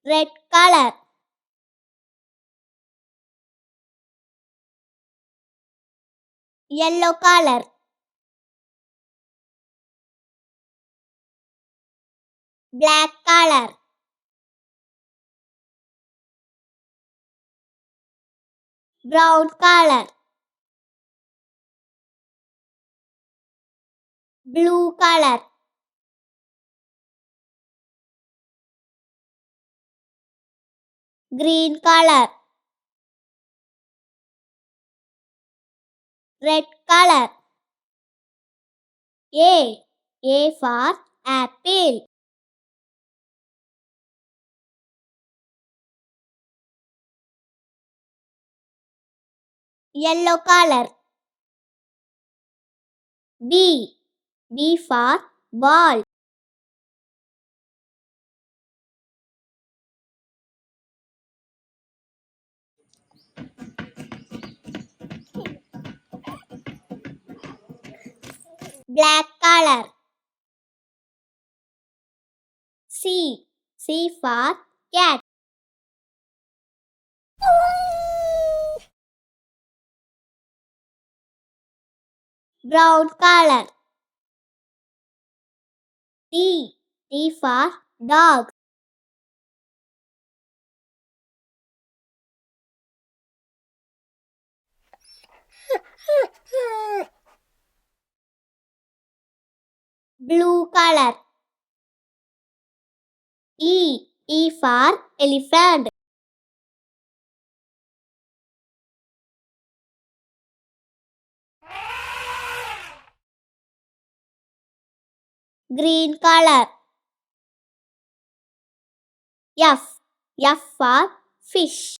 red color, yellow color, black color, brown color, blue color, green color, red color. A for apple. Yellow color. B for ball. Black color. C for cat. Brown color. D for dog. Blue color. E for elephant. Green color. F for fish.